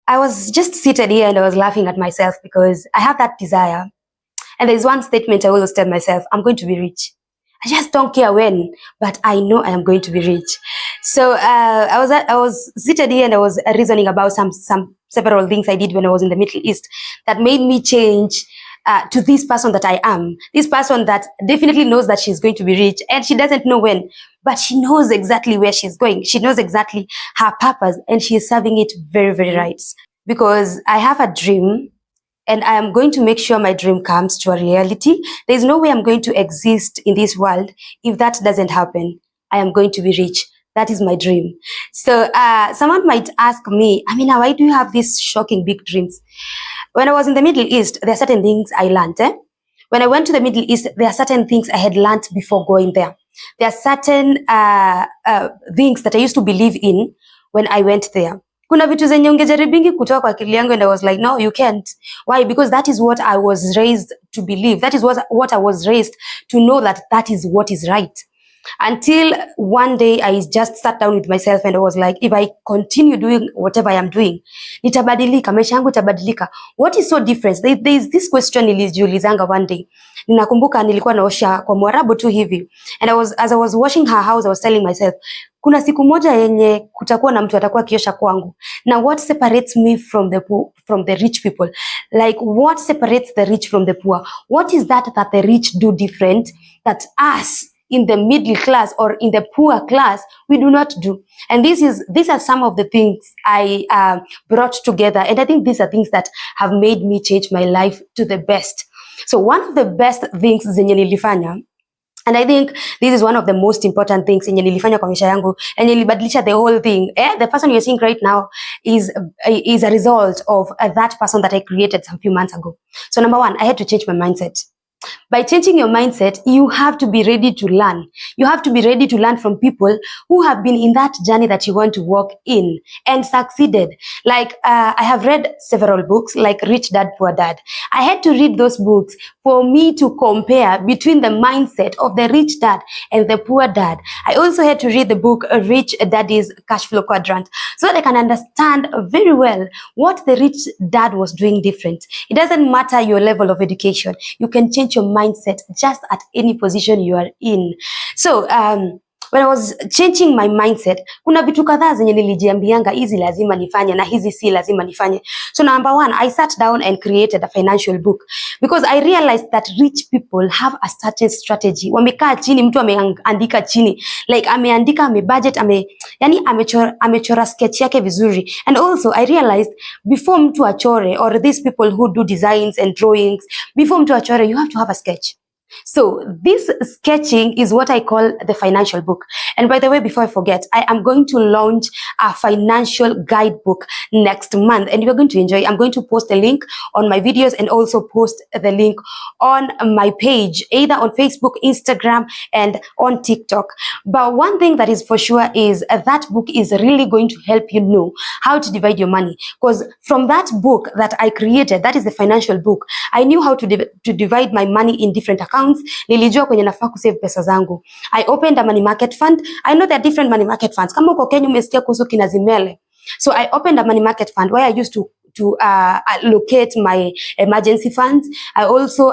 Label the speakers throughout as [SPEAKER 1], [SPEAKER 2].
[SPEAKER 1] I was just seated here and I was laughing at myself because I have that desire. And there's one statement I always tell myself, I'm going to be rich. I just don't care when, but I know I am going to be rich. So I was seated here and I was reasoning about some several things I did when I was in the Middle East that made me change to this person that I am. This person that definitely knows that she's going to be rich and she doesn't know when, but she knows exactly where she's going. She knows exactly her purpose and she is serving it very, very right. Because I have a dream and I am going to make sure my dream comes to a reality. There's no way I'm going to exist in this world if that doesn't happen. I am going to be rich. That is my dream. So someone might ask me, Amina, why do you have these shocking big dreams? When I was in the Middle East, there are certain things I learned. When I went to the Middle East, there are certain things I had learned before going there. There are certain things that I used to believe in when I went there. Kuna vitu zenye ungejaribingi kutoka kwa akili yangu and I was like, no, you can't. Why? Because that is what I was raised to believe. That is what I was raised to know, that is what is right. Until one day I just sat down with myself and I was like, if I continue doing whatever I am doing, nitabadilika, maisha yangu itabadilika. What is so different? There is this question nilijiulizanga one day. Ninakumbuka nilikuwa naosha kwa Mwarabu tu hivi. And as I was washing her house, I was telling myself, kuna siku moja yenye kutakuwa na mtu atakuwa kiosha kwangu. Now what separates me from the rich people? Like what separates the rich from the poor? What is that the rich do different that us in the middle class or in the poor class we do not do? And these are some of the things I brought together, and I think these are things that have made me change my life to the best. So one of the best things zenye nilifanya, and I think this is one of the most important things yenye nilifanya kwa maisha yangu and nilibadilisha the whole thing. The person you're seeing right now is a result of that person that I created some few months ago. So number one, I had to change my mindset. By changing your mindset, you have to be ready to learn. You have to be ready to learn from people who have been in that journey that you want to walk in and succeeded. Like I have read several books like Rich Dad, Poor Dad. I had to read those books for me to compare between the mindset of the rich dad and the poor dad. I also had to read the book Rich Daddy's Cash Flow Quadrant so that I can understand very well what the rich dad was doing different. It doesn't matter your level of education. You can change your mindset just at any position you are in. So when I was changing my mindset, kuna vitu kadhaa zenye nilijiambianga hizi lazima nifanye na hizi si lazima nifanye. So number one, I sat down and created a financial book because I realized that rich people have a certain strategy. Wamekaa chini, mtu ameandika chini, like ameandika, amebudget, yani amechora sketch yake vizuri. And also I realized before mtu achore, or these people who do designs and drawings, before mtu achore, you have to have a sketch. So this sketching is what I call the financial book. And by the way, before I forget, I am going to launch a financial guidebook next month and you're going to enjoy. I'm going to post a link on my videos and also post the link on my page, either on Facebook, Instagram, and on TikTok. But one thing that is for sure is that book is really going to help you know how to divide your money. Because from that book that I created, that is the financial book, I knew how to divide my money in different accounts. Nilijua kwenye nafaa kusave pesa zangu. I opened a money market fund. I know there are different money market funds. Kama uko Kenya umesikia kuhusu kina Zimele. So I opened a money market fund where I used to allocate my emergency funds. I also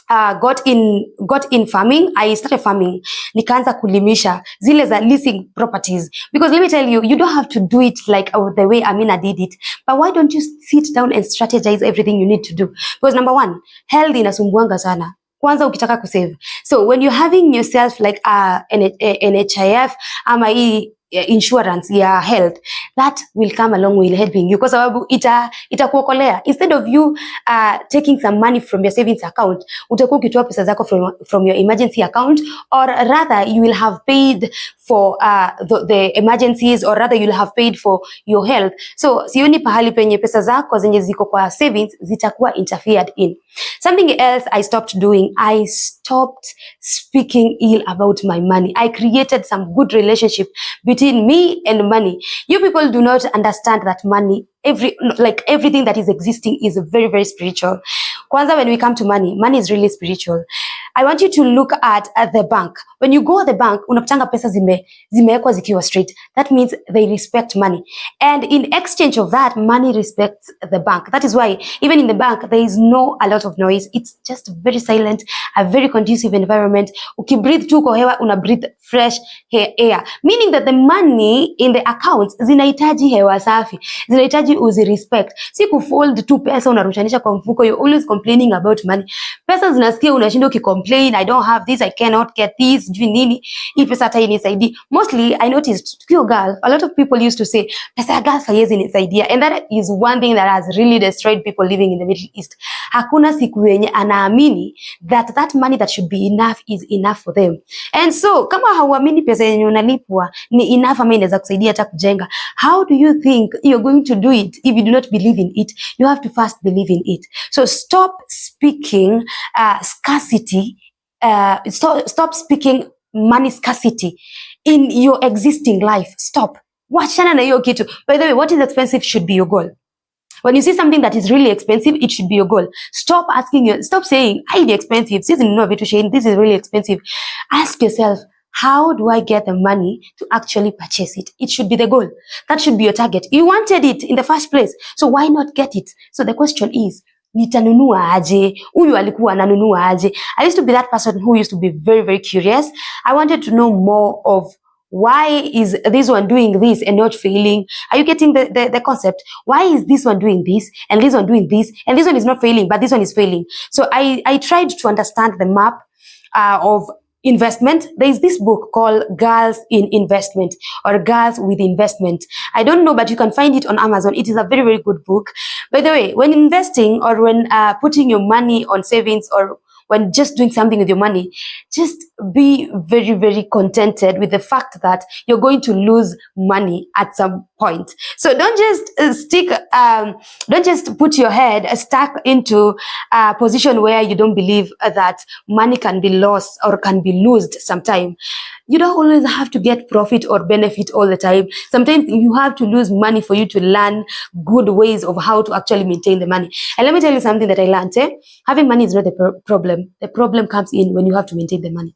[SPEAKER 1] got in farming. I started farming. Nikaanza kulimisha zile za leasing properties. Because let me tell you, you don't have to do it like the way Amina did it. But why don't you sit down and strategize everything you need to do? Because number one, health inasumbuanga sana. Kwanza ukitaka kusave. So when you're having yourself like NHIF ama insurance ya health, that will come a long way helping you, kwa sababu itakuokolea. Instead of you taking some money from your savings account, utakuwa ukitoa pesa zako from your emergency account, or rather you will have paid for the emergencies, or rather you'll have paid for your health. So sioni pahali penye pesa zako zenye ziko kwa savings zitakuwa interfered in. Something else I stopped doing, I stopped speaking ill about my money. I created some good relationship between me and money. You people do not understand that money, everything that is existing is very, very spiritual. Kwanza, when we come to money, money is really spiritual. I want you to look at the bank. When you go to the bank, unapatanga pesa zimewekwa zikiwa straight. That means they respect money. And in exchange of that, money respects the bank. That is why even in the bank, there is no a lot of noise. It's just very silent, a very conducive environment. Ukibreathe tu kwa hewa, una breathe fresh air. Meaning that the money in the accounts zinahitaji hewa safi. Zinahitaji respect. Si kufold tu pesa unarushanisha kwa mfuko. You're always complaining about money. Pesa zinasikia unashinda ukicomplain, I don't have this, I cannot get this, juu nini, hii pesa hata inisaidii. Mostly, I noticed, tukiwa girl, a lot of people used to say, pesa ya girl haiwezi inisaidia. And that is one thing that has really destroyed people living in the Middle East. Hakuna siku yenye anaamini that money that should be enough is enough for them. And so, kama hauamini pesa yenye unalipwa ni enough ama inaweza kusaidia hata kujenga, how do you think you're going to do it if you do not believe in it? You have to first believe in it. So stop speaking scarcity, stop speaking money scarcity in your existing life. Stop. Wachana na hiyo kitu. By the way, what is expensive should be your goal. When you see something that is really expensive, it should be your goal. Stop saying, "It's expensive. This is really expensive." Ask yourself, how do I get the money to actually purchase it? It should be the goal. That should be your target. You wanted it in the first place, so why not get it? So the question is, nitanunua aje? Huyu alikuwa ananunua aje? I used to be that person who used to be very, very curious. I wanted to know more of why is this one doing this and not failing? Are you getting the concept? Why is this one doing this and this one doing this and this one is not failing but this one is failing? So I tried to understand the map of investment. There is this book called Girls in Investment or Girls with Investment. I don't know, but you can find it on Amazon. It is a very, very good book. By the way, when investing or when putting your money on savings or when just doing something with your money, just be very, very contented with the fact that you're going to lose money at some point. So don't just don't just put your head stuck into a position where you don't believe that money can be lost or can be lost sometime. You don't always have to get profit or benefit all the time. Sometimes you have to lose money for you to learn good ways of how to actually maintain the money. And let me tell you something that I learned. Having money is not the problem. The problem comes in when you have to maintain the money.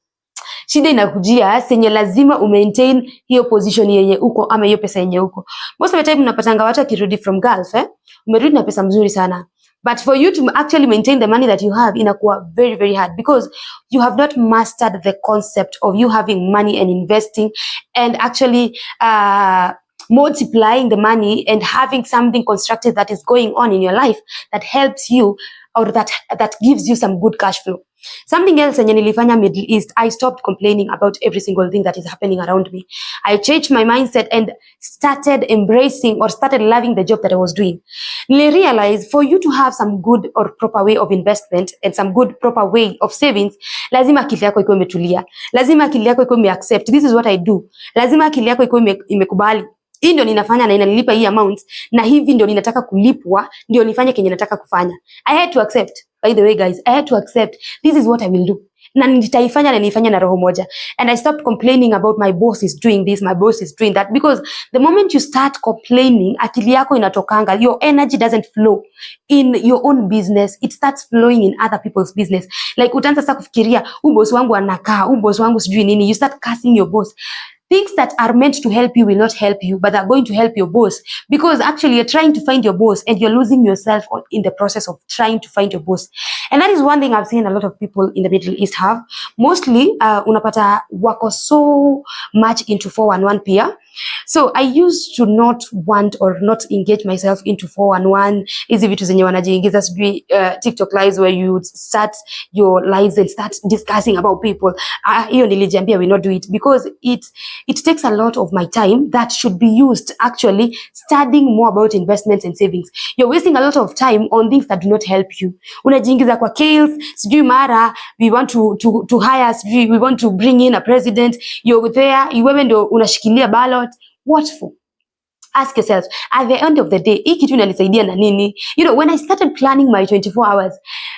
[SPEAKER 1] Shida inakujia senye lazima umaintain hiyo position yenye uko ama hiyo pesa yenye uko. Most of the time unapatanga watu akirudi from Gulf, umerudi na pesa mzuri sana. But for you to actually maintain the money that you have inakuwa very, very hard because you have not mastered the concept of you having money and investing and actually multiplying the money and having something constructive that is going on in your life that helps you or that gives you some good cash flow. Something else yenye nilifanya Middle East, I stopped complaining about every single thing that is happening around me. I changed my mindset and started embracing or started loving the job that I was doing. Nili realize for you to have some good or proper way of investment and some good proper way of savings, lazima akili yako ikuwe imetulia. Lazima akili yako ikuwe imeaccept. This is what I do. Lazima akili yako ikuwe imekubali. Hii ndio ninafanya na inanilipa hii amount na hivi ndio ninataka kulipwa ndio nifanye kenye nataka kufanya. I had to accept. By the way guys, I had to accept this is what I will do. Na nitaifanya na nifanya na roho moja. And I stopped complaining about my boss is doing this, my boss is doing that because the moment you start complaining, akili yako inatokanga, your energy doesn't flow in your own business, it starts flowing in other people's business. Like utaanza sasa kufikiria, boss wangu anakaa, boss wangu sijui nini, you start cursing your boss. Things that are meant to help you will not help you, but are going to help your boss because actually you're trying to find your boss and you're losing yourself in the process of trying to find your boss. And that is one thing I've seen a lot of people in the Middle East have. Mostly, unapata wako so much into 411 pia. So I used to not want or not engage myself into 411. Hizi vitu zenye wanajiingiza sijui TikTok lives where you start your lives and start discussing about people. Hiyo nilijiambia we not do it because it takes a lot of my time that should be used actually studying more about investments and savings. You're wasting a lot of time on things that do not help you. Unajiingiza kwa chaos, sijui mara we want to hire, sijui we want to bring in a president. You're there, wewe ndio unashikilia ballot. What for? Ask yourself, at the end of the day, hii kitu inanisaidia na nini? You know, when I started planning my 24 hours,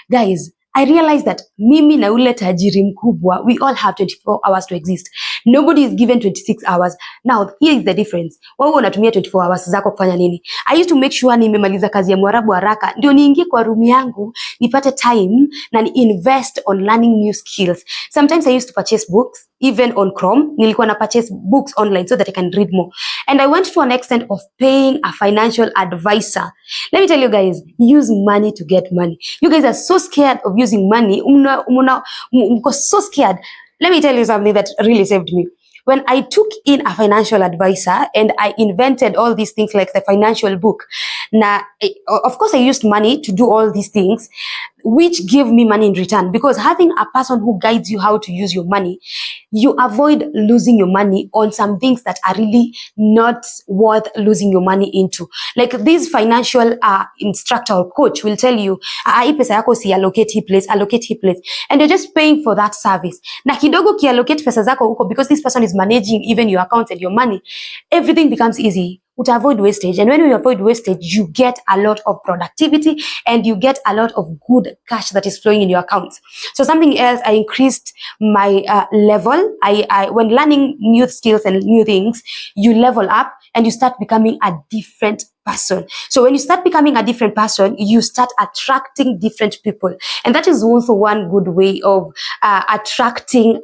[SPEAKER 1] guys, I realized that mimi na ule tajiri mkubwa, we all have 24 hours to exist. Nobody is given 26 hours. Now, here is the difference. Wewe unatumia 24 hours zako kufanya nini? I used to make sure nimemaliza kazi ya Mwarabu haraka, ndio niingie kwa room yangu, nipate time na ni invest on learning new skills. Sometimes I used to purchase books, even on Chrome. Nilikuwa na purchase books online so that I can read more. And I went to an extent of paying a financial advisor. Let me tell you guys, use money to get money. You guys are so scared of using money. Mko so scared. Let me tell you something that really saved me. When I took in a financial advisor and I invented all these things like the financial book, now, of course I used money to do all these things, which give me money in return, because having a person who guides you how to use your money, you avoid losing your money on some things that are really not worth losing your money into. Like this financial instructor or coach will tell you, hii pesa yako si allocate hii place, allocate hii place. And you're just paying for that service. Na kidogo ki allocate pesa zako huko, because this person is managing even your accounts and your money, everything becomes easy. To avoid wastage. And when you avoid wastage, you get a lot of productivity and you get a lot of good cash that is flowing in your accounts. So something else, I increased my level. I when learning new skills and new things, you level up and you start becoming a different person. So when you start becoming a different person, you start attracting different people. And that is also one good way of attracting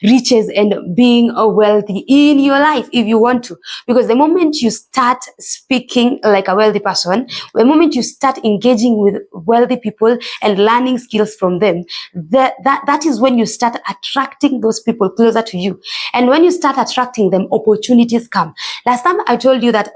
[SPEAKER 1] riches and being wealthy in your life if you want to. Because the moment you start speaking like a wealthy person, the moment you start engaging with wealthy people and learning skills from them, that is when you start attracting those people closer to you. And when you start attracting them, opportunities come. Last time I told you that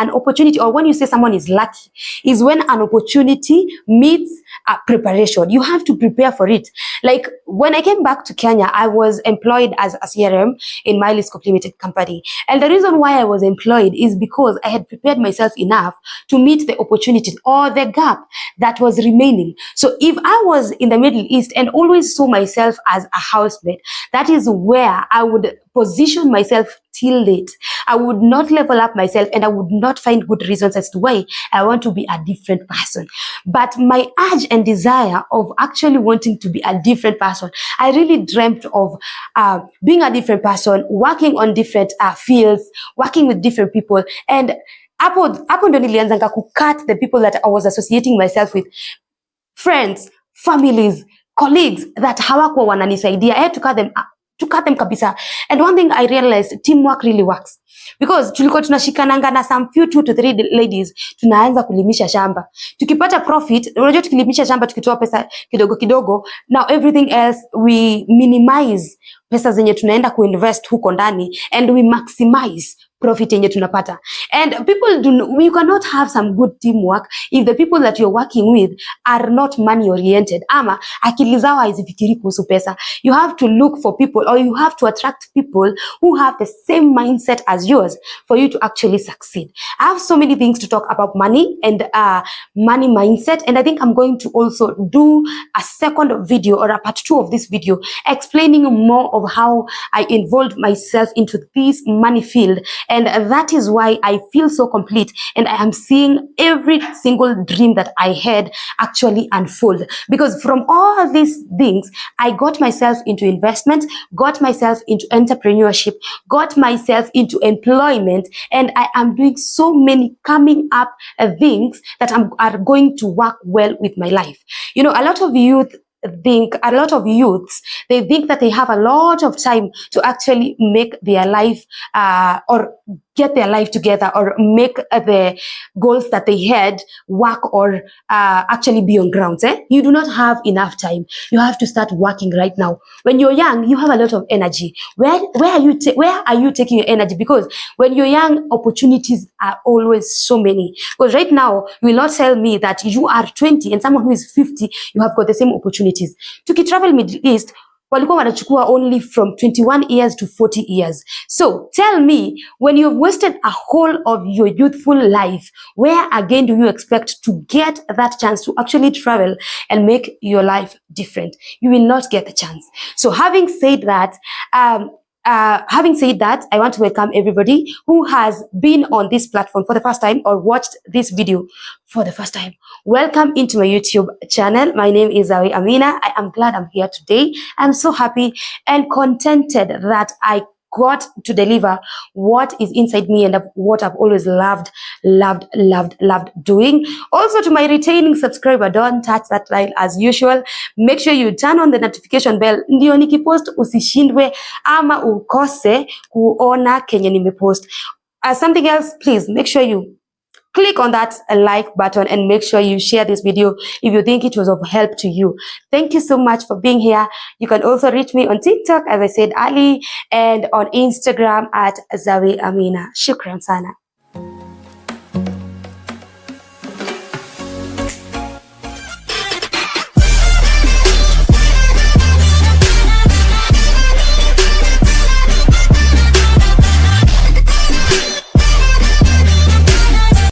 [SPEAKER 1] an opportunity, or when you say someone is lucky, is when an opportunity meets a preparation. You have to prepare for it. Like when I came back to Kenya, I was employed as a CRM in my Scope Limited company. And the reason why I was employed is because I had prepared myself enough to meet the opportunities or the gap that was remaining. So if I was in the Middle East and always saw myself as a housemate, that is where I would position myself till late. I would not level up myself and I would not find good reasons as to why I want to be a different person. But my urge and desire of actually wanting to be a different person, I really dreamt of being a different person, working on different fields, working with different people. And hapo ndo nilianzanga kucut the people that I was associating myself with. Friends, families, colleagues that hawakuwa wananisaidia. I had to cut them kabisa. And one thing I realized, teamwork really works. Because tulikuwa tunashikananga na some few 2 to 3 ladies, tunaanza kulimisha shamba. Tukipata profit, unajua tukilimisha shamba tukitoa pesa kidogo kidogo, now everything else we minimize pesa zenye tunaenda kuinvest huko ndani and we maximize profit yenye tunapata. And you cannot have some good teamwork if the people that you're working with are not money oriented. Ama akili zao hazifikiri kuhusu pesa. You have to look for people, or you have to attract people who have the same mindset as yours for you to actually succeed. I have so many things to talk about money and money mindset, and I think I'm going to also do a second video or a part 2 of this video explaining more of how I involved myself into this money field. And that is why I feel so complete and I am seeing every single dream that I had actually unfold. Because from all these things, I got myself into investment, got myself into entrepreneurship, got myself into employment, and I am doing so many coming up things that are going to work well with my life. You know, a lot of youths, they think that they have a lot of time to actually make their life or get their life together or make the goals that they had work or actually be on grounds. You do not have enough time. You have to start working right now. When you're young, you have a lot of energy. Where are you taking your energy? Because when you're young, opportunities are always so many. Because right now, you will not tell me that you are 20 and someone who is 50, you have got the same opportunities. Tukitravel Middle East, walikuwa wanachukua only from 21 years to 40 years. So tell me, when you've wasted a whole of your youthful life, where again do you expect to get that chance to actually travel and make your life different? You will not get the chance. So having said that, Having said that, I want to welcome everybody who has been on this platform for the first time or watched this video for the first time. Welcome into my YouTube channel. My name is Zawi Amina. I am glad I'm here today. I'm so happy and contented that I got to deliver what is inside me and what I've always loved doing. Also, to my retaining subscriber, don't touch that dial as usual. Make sure you turn on the notification bell ndio nikipost usishindwe ama ukose kuona kenye nimepost. Something else, please make sure you click on that like button and make sure you share this video if you think it was of help to you. Thank you so much for being here. You can also reach me on TikTok, as I said earlier, and on Instagram at Zawi Amina. Shukran sana.